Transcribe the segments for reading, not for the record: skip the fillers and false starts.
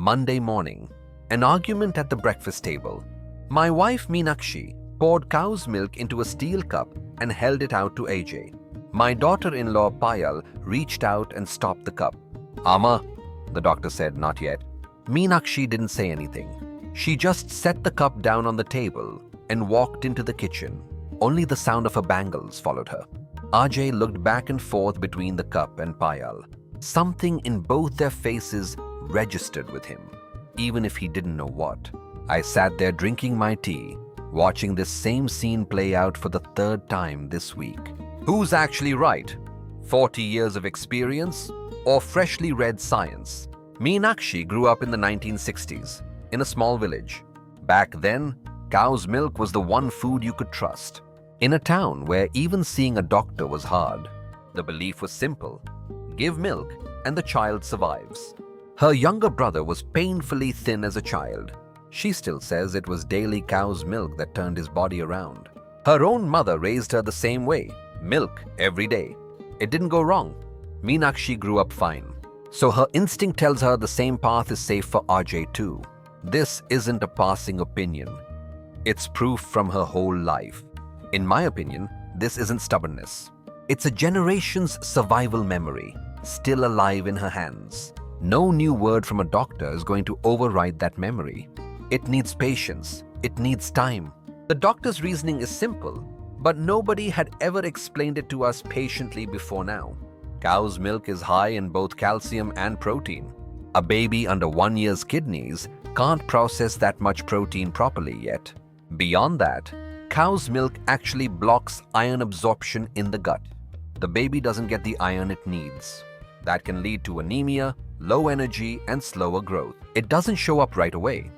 Monday morning. An argument at the breakfast table. My wife Meenakshi poured cow's milk into a steel cup and held it out to AJ. My daughter-in-law Payal reached out and stopped the cup. "Amma," the doctor said, "not yet." Meenakshi didn't say anything. She just set the cup down on the table and walked into the kitchen. Only the sound of her bangles followed her. Ajay looked back and forth between the cup and Payal. Something in both their faces registered with him, even if he didn't know what. I sat there drinking my tea, watching this same scene play out for the third time this week. Who's actually right? 40 years of experience or freshly read science? Meenakshi grew up in the 1960s in a small village. Back then, cow's milk was the one food you could trust. In a town where even seeing a doctor was hard, the belief was simple: give milk and the child survives. Her younger brother was painfully thin as a child. She still says it was daily cow's milk that turned his body around. Her own mother raised her the same way: milk every day. It didn't go wrong. Meenakshi grew up fine. So her instinct tells her the same path is safe for Ajay too. This isn't a passing opinion. It's proof from her whole life. In my opinion, this isn't stubbornness. It's a generation's survival memory, still alive in her hands. No new word from a doctor is going to override that memory. It needs patience. It needs time. The doctor's reasoning is simple, but nobody had ever explained it to us patiently before now. Cow's milk is high in both calcium and protein. A baby under 1 year's kidneys can't process that much protein properly yet. Beyond that, cow's milk actually blocks iron absorption in the gut. The baby doesn't get the iron it needs. That can lead to anemia, low energy, and slower growth. It doesn't show up right away,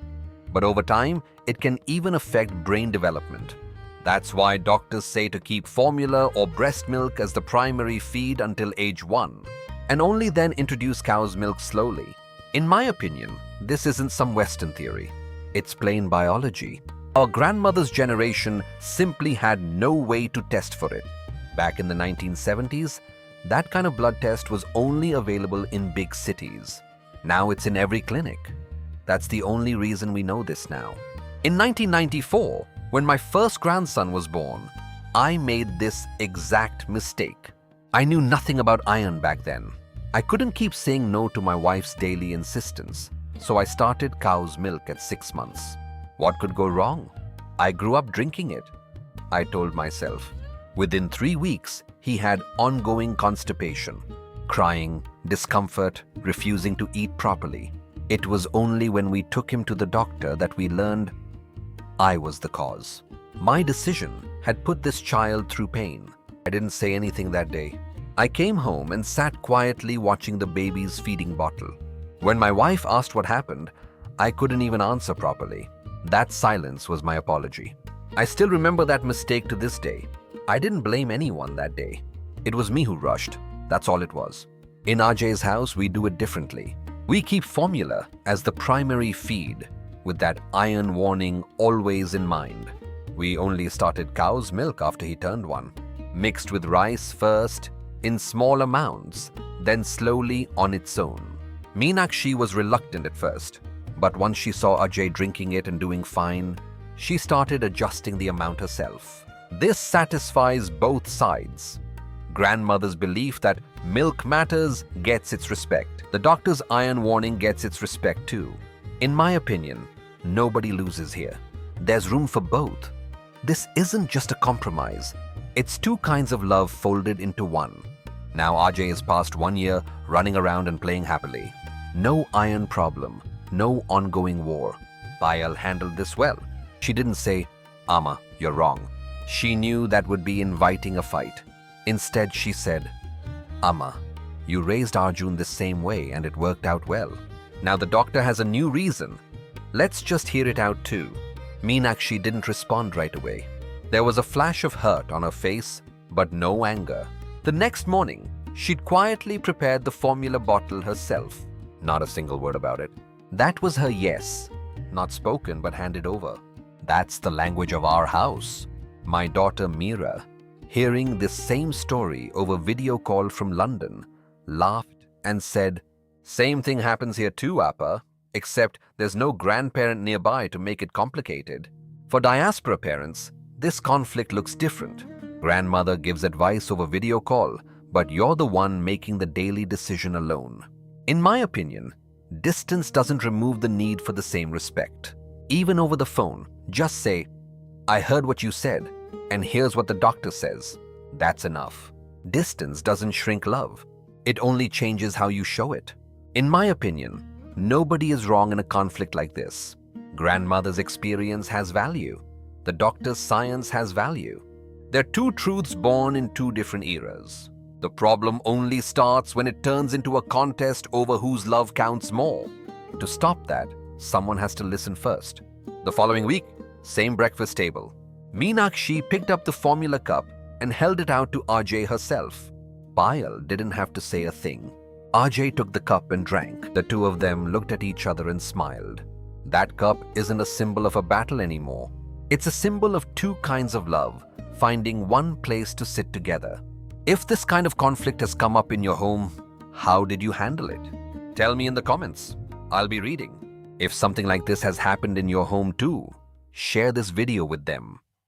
but over time, it can even affect brain development. That's why doctors say to keep formula or breast milk as the primary feed until age 1, and only then introduce cow's milk slowly. In my opinion, this isn't some Western theory. It's plain biology. Our grandmother's generation simply had no way to test for it. Back in the 1970s, that kind of blood test was only available in big cities. Now it's in every clinic. That's the only reason we know this now. In 1994, when my first grandson was born, I made this exact mistake. I knew nothing about iron back then. I couldn't keep saying no to my wife's daily insistence, so I started cow's milk at 6 months. What could go wrong? I grew up drinking it, I told myself. Within 3 weeks, he had ongoing constipation, crying, discomfort, refusing to eat properly. It was only when we took him to the doctor that we learned I was the cause. My decision had put this child through pain. I didn't say anything that day. I came home and sat quietly watching the baby's feeding bottle. When my wife asked what happened, I couldn't even answer properly. That silence was my apology. I still remember that mistake to this day. I didn't blame anyone that day. It was me who rushed. That's all it was. In Ajay's house, we do it differently. We keep formula as the primary feed, with that iron warning always in mind. We only started cow's milk after he turned 1. Mixed with rice first, in small amounts, then slowly on its own. Meenakshi was reluctant at first, but once she saw Ajay drinking it and doing fine, she started adjusting the amount herself. This satisfies both sides. Grandmother's belief that milk matters gets its respect. The doctor's iron warning gets its respect too. In my opinion, nobody loses here. There's room for both. This isn't just a compromise. It's 2 kinds of love folded into one. Now Ajay is past 1 year, running around and playing happily. No iron problem, no ongoing war. Payal handled this well. She didn't say, "Amma, you're wrong." She knew that would be inviting a fight. Instead, she said, "Amma, you raised Arjun the same way and it worked out well. Now the doctor has a new reason. Let's just hear it out too." Meenakshi didn't respond right away. There was a flash of hurt on her face, but no anger. The next morning, she'd quietly prepared the formula bottle herself. Not a single word about it. That was her yes. Not spoken, but handed over. That's the language of our house. My daughter Meera, hearing this same story over video call from London, laughed and said, "Same thing happens here too, Appa." Except there's no grandparent nearby to make it complicated. For diaspora parents, this conflict looks different. Grandmother gives advice over video call, but you're the one making the daily decision alone. In my opinion, distance doesn't remove the need for the same respect. Even over the phone, just say, "I heard what you said, and here's what the doctor says." That's enough. Distance doesn't shrink love. It only changes how you show it. In my opinion, nobody is wrong in a conflict like this. Grandmother's experience has value. The doctor's science has value. They're two truths born in two different eras. The problem only starts when it turns into a contest over whose love counts more. To stop that, someone has to listen first. The following week, same breakfast table. Meenakshi picked up the formula cup and held it out to RJ herself. Payal didn't have to say a thing. RJ took the cup and drank. The two of them looked at each other and smiled. That cup isn't a symbol of a battle anymore. It's a symbol of two kinds of love, finding one place to sit together. If this kind of conflict has come up in your home, how did you handle it? Tell me in the comments. I'll be reading. If something like this has happened in your home too, share this video with them.